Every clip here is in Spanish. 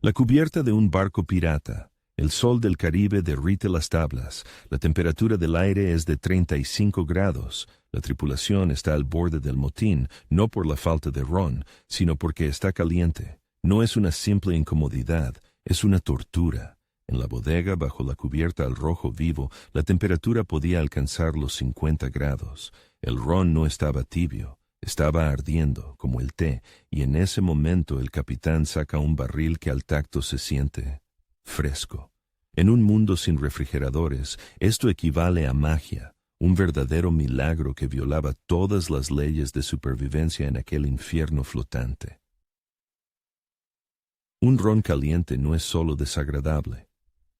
La cubierta de un barco pirata. El sol del Caribe derrite las tablas. La temperatura del aire es de 35 grados. La tripulación está al borde del motín, no por la falta de ron, sino porque está caliente. No es una simple incomodidad, es una tortura. En la bodega, bajo la cubierta al rojo vivo, la temperatura podía alcanzar los 50 grados. El ron no estaba tibio. Estaba ardiendo, como el té, y en ese momento el capitán saca un barril que al tacto se siente fresco. En un mundo sin refrigeradores, esto equivale a magia, un verdadero milagro que violaba todas las leyes de supervivencia en aquel infierno flotante. Un ron caliente no es solo desagradable.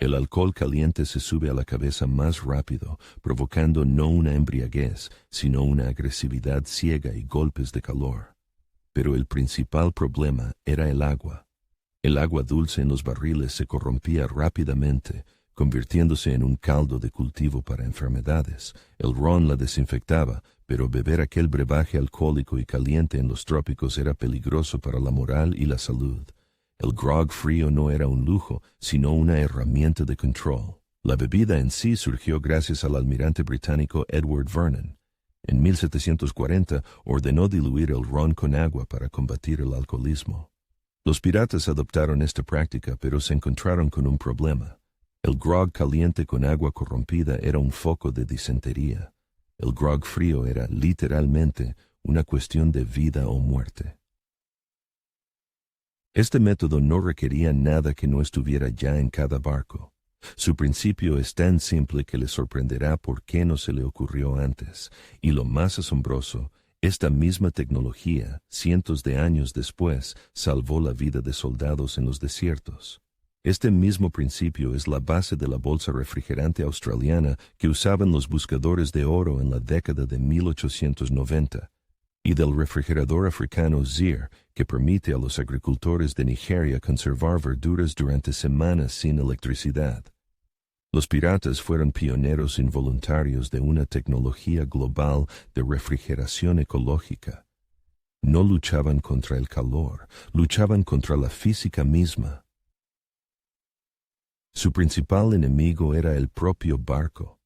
El alcohol caliente se sube a la cabeza más rápido, provocando no una embriaguez, sino una agresividad ciega y golpes de calor. Pero el principal problema era el agua. El agua dulce en los barriles se corrompía rápidamente, convirtiéndose en un caldo de cultivo para enfermedades. El ron la desinfectaba, pero beber aquel brebaje alcohólico y caliente en los trópicos era peligroso para la moral y la salud. El grog frío no era un lujo, sino una herramienta de control. La bebida en sí surgió gracias al almirante británico Edward Vernon. En 1740 ordenó diluir el ron con agua para combatir el alcoholismo. Los piratas adoptaron esta práctica, pero se encontraron con un problema. El grog caliente con agua corrompida era un foco de disentería. El grog frío era, literalmente, una cuestión de vida o muerte. Este método no requería nada que no estuviera ya en cada barco. Su principio es tan simple que le sorprenderá por qué no se le ocurrió antes. Y lo más asombroso, esta misma tecnología, cientos de años después, salvó la vida de soldados en los desiertos. Este mismo principio es la base de la bolsa refrigerante australiana que usaban los buscadores de oro en la década de 1890. Y del refrigerador africano Zir, que permite a los agricultores de Nigeria conservar verduras durante semanas sin electricidad. Los piratas fueron pioneros involuntarios de una tecnología global de refrigeración ecológica. No luchaban contra el calor, luchaban contra la física misma. Su principal enemigo era el propio barco.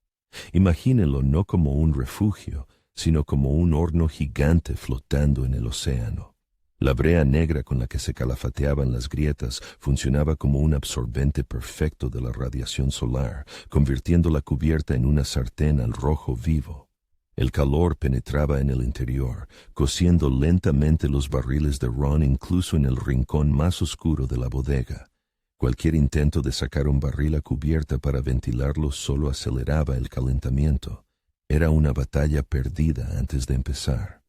Imagínenlo no como un refugio, sino como un horno gigante flotando en el océano. La brea negra con la que se calafateaban las grietas funcionaba como un absorbente perfecto de la radiación solar, convirtiendo la cubierta en una sartén al rojo vivo. El calor penetraba en el interior, cociendo lentamente los barriles de ron incluso en el rincón más oscuro de la bodega. Cualquier intento de sacar un barril a cubierta para ventilarlo solo aceleraba el calentamiento. Era una batalla perdida antes de empezar.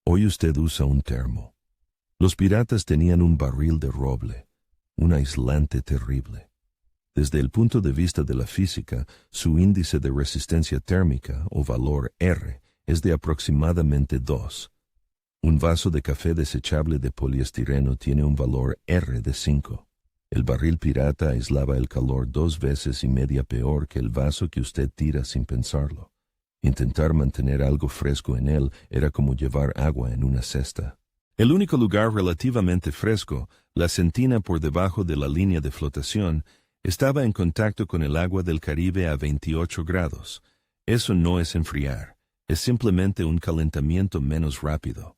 Hoy usted usa un termo. Los piratas tenían un barril de roble, un aislante terrible. Desde el punto de vista de la física, su índice de resistencia térmica, o valor R, es de aproximadamente 2. Un vaso de café desechable de poliestireno tiene un valor R de 5. El barril pirata aislaba el calor 2 veces y media peor que el vaso que usted tira sin pensarlo. Intentar mantener algo fresco en él era como llevar agua en una cesta. El único lugar relativamente fresco, la centina por debajo de la línea de flotación, estaba en contacto con el agua del Caribe a 28 grados. Eso no es enfriar, es simplemente un calentamiento menos rápido.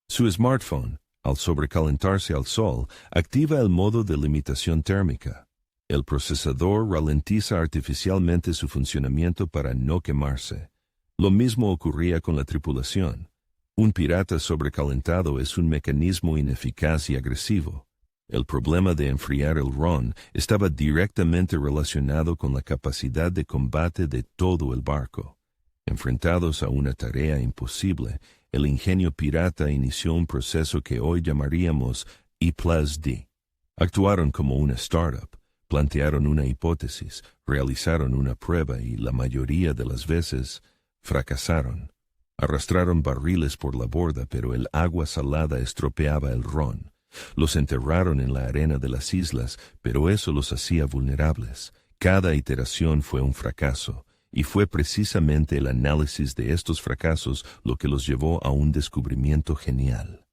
Su smartphone, al sobrecalentarse al sol, activa el modo de limitación térmica. El procesador ralentiza artificialmente su funcionamiento para no quemarse. Lo mismo ocurría con la tripulación. Un pirata sobrecalentado es un mecanismo ineficaz y agresivo. El problema de enfriar el ron estaba directamente relacionado con la capacidad de combate de todo el barco. Enfrentados a una tarea imposible, el ingenio pirata inició un proceso que hoy llamaríamos I+D. Actuaron como una startup, plantearon una hipótesis, realizaron una prueba y la mayoría de las veces fracasaron. Arrastraron barriles por la borda, pero el agua salada estropeaba el ron. Los enterraron en la arena de las islas, pero eso los hacía vulnerables. Cada iteración fue un fracaso. Y fue precisamente el análisis de estos fracasos lo que los llevó a un descubrimiento genial.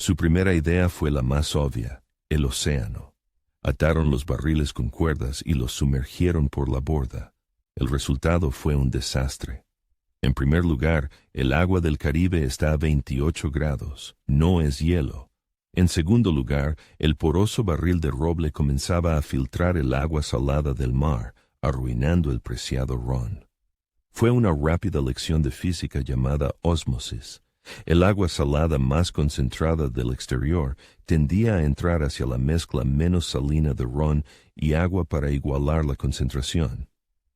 Su primera idea fue la más obvia, el océano. Ataron los barriles con cuerdas y los sumergieron por la borda. El resultado fue un desastre. En primer lugar, el agua del Caribe está a 28 grados, no es hielo. En segundo lugar, el poroso barril de roble comenzaba a filtrar el agua salada del mar, arruinando el preciado ron. Fue una rápida lección de física llamada ósmosis. El agua salada más concentrada del exterior tendía a entrar hacia la mezcla menos salina de ron y agua para igualar la concentración.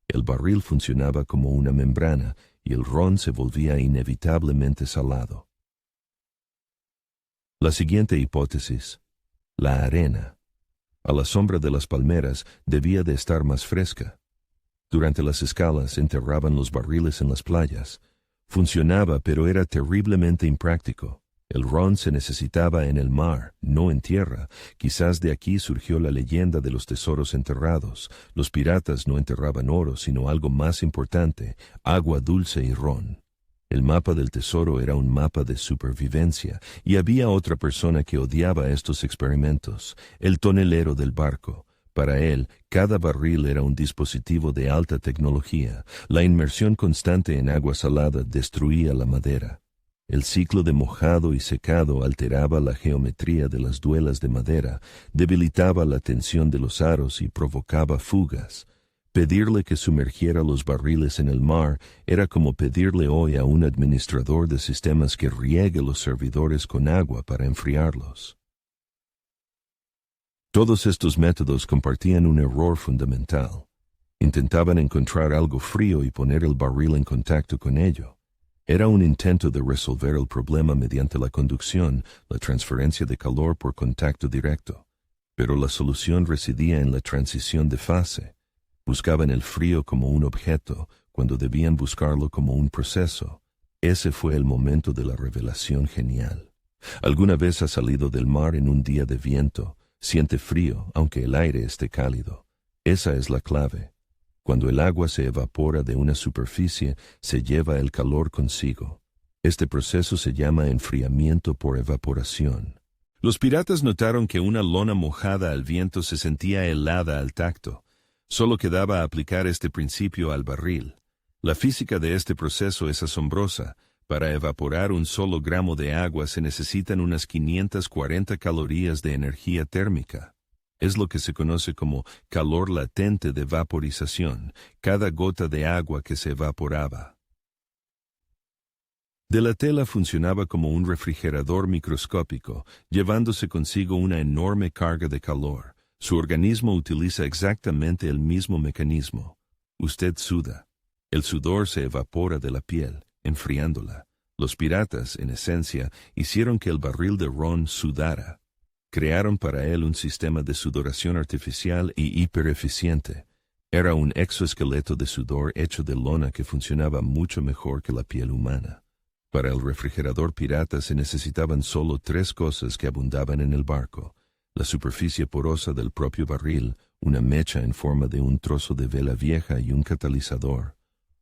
El barril funcionaba como una membrana y el ron se volvía inevitablemente salado. La siguiente hipótesis, la arena, a la sombra de las palmeras, debía de estar más fresca. Durante las escalas enterraban los barriles en las playas. Funcionaba, pero era terriblemente impráctico. El ron se necesitaba en el mar, no en tierra. Quizás de aquí surgió la leyenda de los tesoros enterrados. Los piratas no enterraban oro, sino algo más importante, agua dulce y ron. El mapa del tesoro era un mapa de supervivencia, y había otra persona que odiaba estos experimentos, el tonelero del barco. Para él, cada barril era un dispositivo de alta tecnología. La inmersión constante en agua salada destruía la madera. El ciclo de mojado y secado alteraba la geometría de las duelas de madera, debilitaba la tensión de los aros y provocaba fugas. Pedirle que sumergiera los barriles en el mar era como pedirle hoy a un administrador de sistemas que riegue los servidores con agua para enfriarlos. Todos estos métodos compartían un error fundamental. Intentaban encontrar algo frío y poner el barril en contacto con ello. Era un intento de resolver el problema mediante la conducción, la transferencia de calor por contacto directo. Pero la solución residía en la transición de fase. Buscaban el frío como un objeto, cuando debían buscarlo como un proceso. Ese fue el momento de la revelación genial. ¿Alguna vez has salido del mar en un día de viento? Siente frío, aunque el aire esté cálido. Esa es la clave. Cuando el agua se evapora de una superficie, se lleva el calor consigo. Este proceso se llama enfriamiento por evaporación. Los piratas notaron que una lona mojada al viento se sentía helada al tacto. Solo quedaba aplicar este principio al barril. La física de este proceso es asombrosa. Para evaporar un solo gramo de agua se necesitan unas 540 calorías de energía térmica. Es lo que se conoce como calor latente de vaporización, cada gota de agua que se evaporaba. De la tela funcionaba como un refrigerador microscópico, llevándose consigo una enorme carga de calor. Su organismo utiliza exactamente el mismo mecanismo. Usted suda. El sudor se evapora de la piel, enfriándola. Los piratas, en esencia, hicieron que el barril de ron sudara. Crearon para él un sistema de sudoración artificial y hipereficiente. Era un exoesqueleto de sudor hecho de lona que funcionaba mucho mejor que la piel humana. Para el refrigerador pirata se necesitaban solo 3 cosas que abundaban en el barco: la superficie porosa del propio barril, una mecha en forma de un trozo de vela vieja y un catalizador,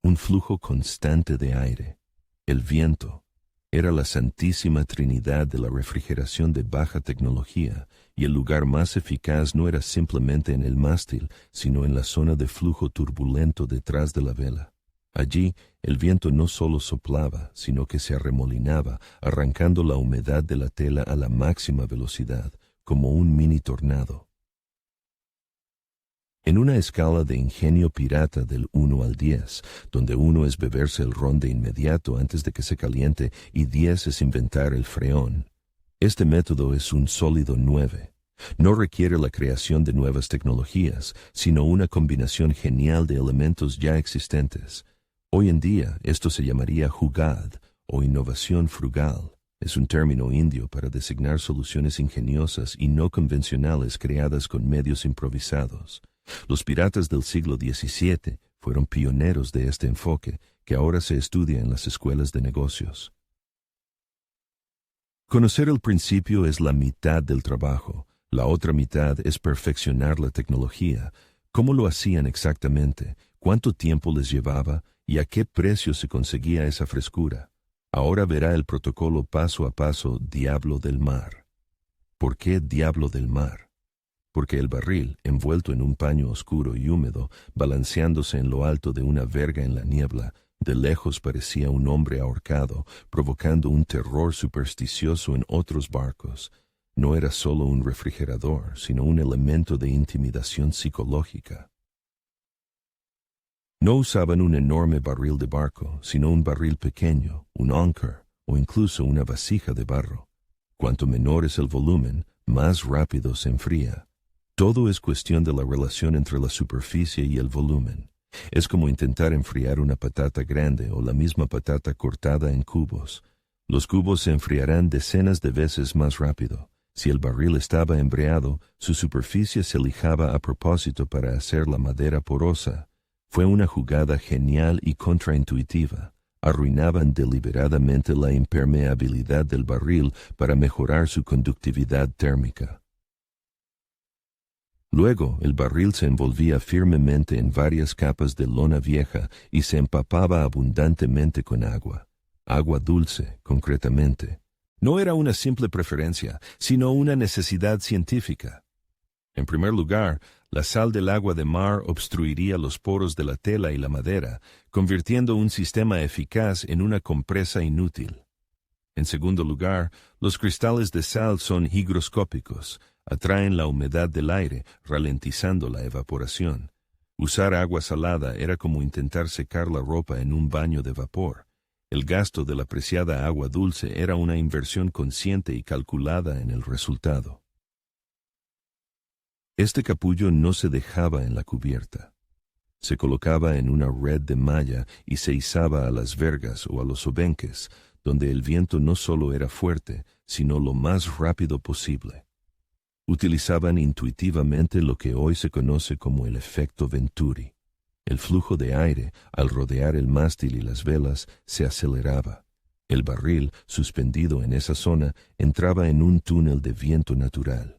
un flujo constante de aire. El viento era la santísima trinidad de la refrigeración de baja tecnología, y el lugar más eficaz no era simplemente en el mástil, sino en la zona de flujo turbulento detrás de la vela. Allí, el viento no solo soplaba, sino que se arremolinaba, arrancando la humedad de la tela a la máxima velocidad, como un mini tornado. En una escala de ingenio pirata del 1 al 10, donde 1 es beberse el ron de inmediato antes de que se caliente y 10 es inventar el freón, este método es un sólido 9. No requiere la creación de nuevas tecnologías, sino una combinación genial de elementos ya existentes. Hoy en día esto se llamaría jugad o innovación frugal. Es un término indio para designar soluciones ingeniosas y no convencionales creadas con medios improvisados. Los piratas del siglo XVII fueron pioneros de este enfoque, que ahora se estudia en las escuelas de negocios. Conocer el principio es la mitad del trabajo. La otra mitad es perfeccionar la tecnología. ¿Cómo lo hacían exactamente? ¿Cuánto tiempo les llevaba? ¿Y a qué precio se conseguía esa frescura? Ahora verá el protocolo paso a paso Diablo del Mar. ¿Por qué Diablo del Mar? Porque el barril, envuelto en un paño oscuro y húmedo, balanceándose en lo alto de una verga en la niebla, de lejos parecía un hombre ahorcado, provocando un terror supersticioso en otros barcos. No era solo un refrigerador, sino un elemento de intimidación psicológica. No usaban un enorme barril de barco, sino un barril pequeño, un anchor, o incluso una vasija de barro. Cuanto menor es el volumen, más rápido se enfría. Todo es cuestión de la relación entre la superficie y el volumen. Es como intentar enfriar una patata grande o la misma patata cortada en cubos. Los cubos se enfriarán decenas de veces más rápido. Si el barril estaba embreado, su superficie se lijaba a propósito para hacer la madera porosa. Fue una jugada genial y contraintuitiva. Arruinaban deliberadamente la impermeabilidad del barril para mejorar su conductividad térmica. Luego, el barril se envolvía firmemente en varias capas de lona vieja y se empapaba abundantemente con agua. Agua dulce, concretamente. No era una simple preferencia, sino una necesidad científica. En primer lugar, la sal del agua de mar obstruiría los poros de la tela y la madera, convirtiendo un sistema eficaz en una compresa inútil. En segundo lugar, los cristales de sal son higroscópicos, atraen la humedad del aire, ralentizando la evaporación. Usar agua salada era como intentar secar la ropa en un baño de vapor. El gasto de la preciada agua dulce era una inversión consciente y calculada en el resultado. Este capullo no se dejaba en la cubierta. Se colocaba en una red de malla y se izaba a las vergas o a los obenques, donde el viento no solo era fuerte, sino lo más rápido posible. Utilizaban intuitivamente lo que hoy se conoce como el efecto Venturi. El flujo de aire, al rodear el mástil y las velas, se aceleraba. El barril, suspendido en esa zona, entraba en un túnel de viento natural.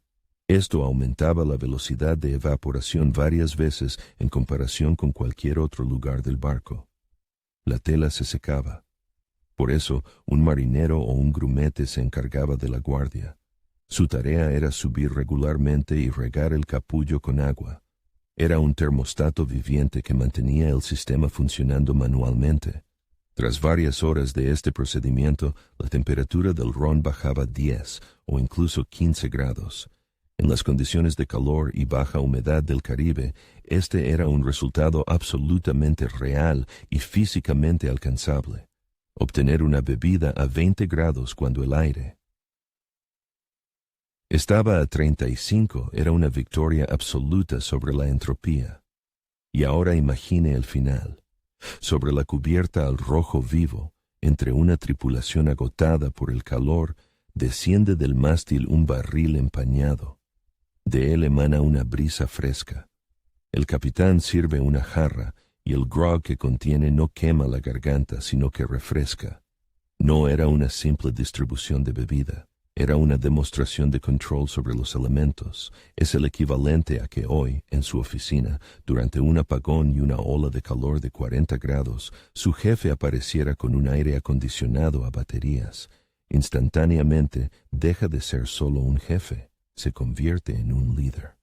Esto aumentaba la velocidad de evaporación varias veces en comparación con cualquier otro lugar del barco. La tela se secaba. Por eso, un marinero o un grumete se encargaba de la guardia. Su tarea era subir regularmente y regar el capullo con agua. Era un termostato viviente que mantenía el sistema funcionando manualmente. Tras varias horas de este procedimiento, la temperatura del ron bajaba 10 o incluso 15 grados. En las condiciones de calor y baja humedad del Caribe, este era un resultado absolutamente real y físicamente alcanzable. Obtener una bebida a 20 grados cuando el aire estaba a 35 era una victoria absoluta sobre la entropía. Y ahora imagine el final. Sobre la cubierta al rojo vivo, entre una tripulación agotada por el calor, desciende del mástil un barril empañado. De él emana una brisa fresca. El capitán sirve una jarra y el grog que contiene no quema la garganta, sino que refresca. No era una simple distribución de bebida, era una demostración de control sobre los elementos. Es el equivalente a que hoy, en su oficina, durante un apagón y una ola de calor de 40 grados, su jefe apareciera con un aire acondicionado a baterías. Instantáneamente deja de ser solo un jefe. Se convierte en un líder.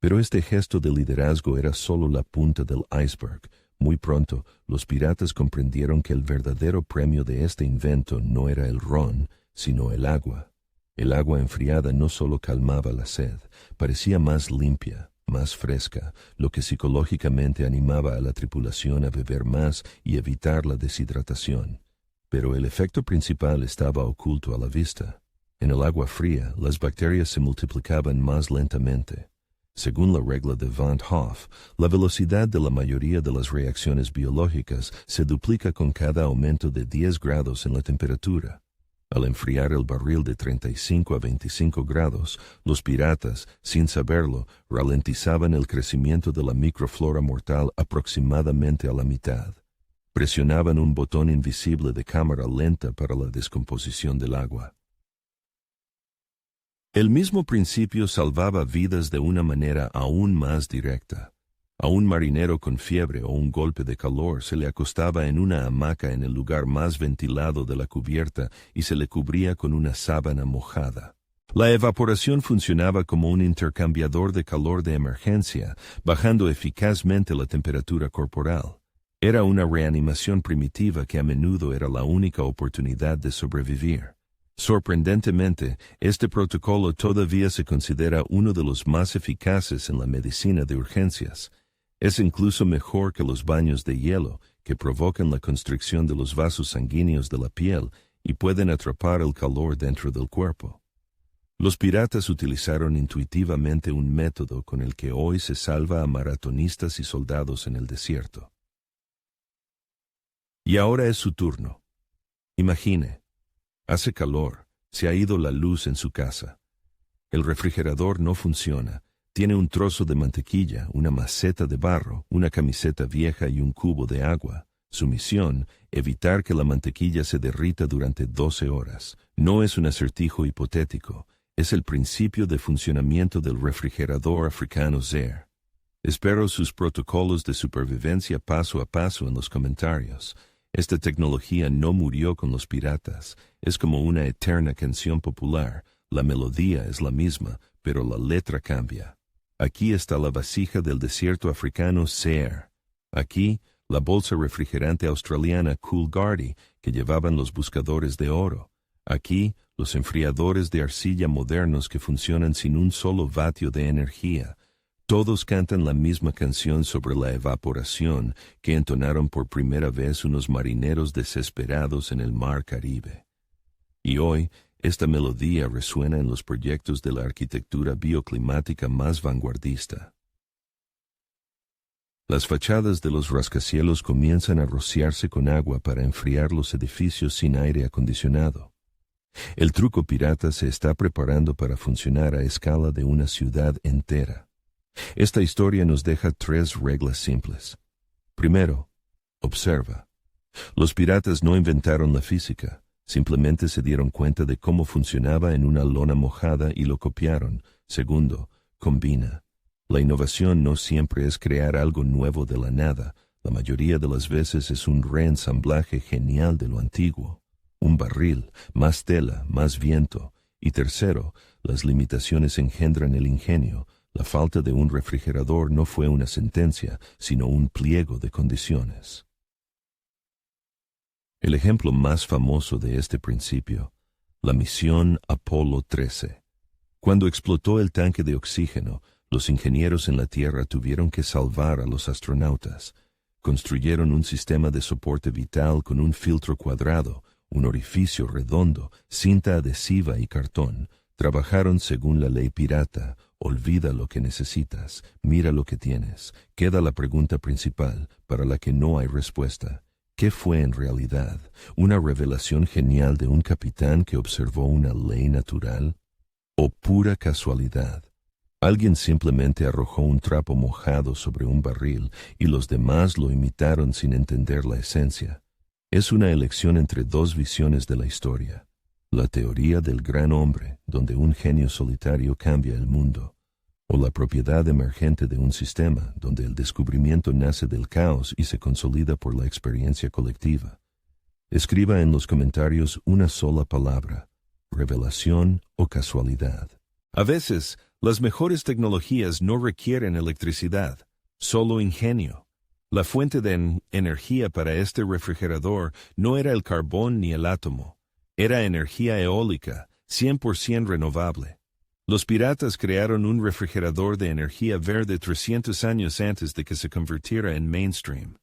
Pero este gesto de liderazgo era solo la punta del iceberg. Muy pronto, los piratas comprendieron que el verdadero premio de este invento no era el ron, sino el agua. El agua enfriada no solo calmaba la sed, parecía más limpia, más fresca, lo que psicológicamente animaba a la tripulación a beber más y evitar la deshidratación. Pero el efecto principal estaba oculto a la vista. En el agua fría, las bacterias se multiplicaban más lentamente. Según la regla de Van Hoff, la velocidad de la mayoría de las reacciones biológicas se duplica con cada aumento de 10 grados en la temperatura. Al enfriar el barril de 35 a 25 grados, los piratas, sin saberlo, ralentizaban el crecimiento de la microflora mortal aproximadamente a la mitad. Presionaban un botón invisible de cámara lenta para la descomposición del agua. El mismo principio salvaba vidas de una manera aún más directa. A un marinero con fiebre o un golpe de calor se le acostaba en una hamaca en el lugar más ventilado de la cubierta y se le cubría con una sábana mojada. La evaporación funcionaba como un intercambiador de calor de emergencia, bajando eficazmente la temperatura corporal. Era una reanimación primitiva que a menudo era la única oportunidad de sobrevivir. Sorprendentemente, este protocolo todavía se considera uno de los más eficaces en la medicina de urgencias. Es incluso mejor que los baños de hielo, que provocan la constricción de los vasos sanguíneos de la piel y pueden atrapar el calor dentro del cuerpo. Los piratas utilizaron intuitivamente un método con el que hoy se salva a maratonistas y soldados en el desierto. Y ahora es su turno. Imagine, hace calor, se ha ido la luz en su casa. El refrigerador no funciona, tiene un trozo de mantequilla, una maceta de barro, una camiseta vieja y un cubo de agua. Su misión, evitar que la mantequilla se derrita durante 12 horas. No es un acertijo hipotético. Es el principio de funcionamiento del refrigerador africano Zaire. Espero sus protocolos de supervivencia paso a paso en los comentarios. Esta tecnología no murió con los piratas. Es como una eterna canción popular. La melodía es la misma, pero la letra cambia. Aquí está la vasija del desierto africano Zaire. Aquí, la bolsa refrigerante australiana Coolgardie que llevaban los buscadores de oro. Aquí, los enfriadores de arcilla modernos que funcionan sin un solo vatio de energía. Todos cantan la misma canción sobre la evaporación que entonaron por primera vez unos marineros desesperados en el mar Caribe. Y hoy, esta melodía resuena en los proyectos de la arquitectura bioclimática más vanguardista. Las fachadas de los rascacielos comienzan a rociarse con agua para enfriar los edificios sin aire acondicionado. El truco pirata se está preparando para funcionar a escala de una ciudad entera. Esta historia nos deja 3 reglas simples. Primero, observa. Los piratas no inventaron la física, simplemente se dieron cuenta de cómo funcionaba en una lona mojada y lo copiaron. Segundo, combina. La innovación no siempre es crear algo nuevo de la nada, la mayoría de las veces es un reensamblaje genial de lo antiguo. Un barril, más tela, más viento. Y tercero, las limitaciones engendran el ingenio. La falta de un refrigerador no fue una sentencia, sino un pliego de condiciones. El ejemplo más famoso de este principio, la misión Apolo 13. Cuando explotó el tanque de oxígeno, los ingenieros en la Tierra tuvieron que salvar a los astronautas. Construyeron un sistema de soporte vital con un filtro cuadrado, un orificio redondo, cinta adhesiva y cartón. Trabajaron según la ley pirata. Olvida lo que necesitas, mira lo que tienes. Queda la pregunta principal, para la que no hay respuesta. ¿Qué fue en realidad? ¿Una revelación genial de un capitán que observó una ley natural? ¿O pura casualidad? Alguien simplemente arrojó un trapo mojado sobre un barril y los demás lo imitaron sin entender la esencia. Es una elección entre 2 visiones de la historia. La teoría del gran hombre, donde un genio solitario cambia el mundo, o la propiedad emergente de un sistema, donde el descubrimiento nace del caos y se consolida por la experiencia colectiva. Escriba en los comentarios una sola palabra: revelación o casualidad. A veces, las mejores tecnologías no requieren electricidad, solo ingenio. La fuente de energía para este refrigerador no era el carbón ni el átomo. Era energía eólica, 100% renovable. Los piratas crearon un refrigerador de energía verde 300 años antes de que se convirtiera en mainstream.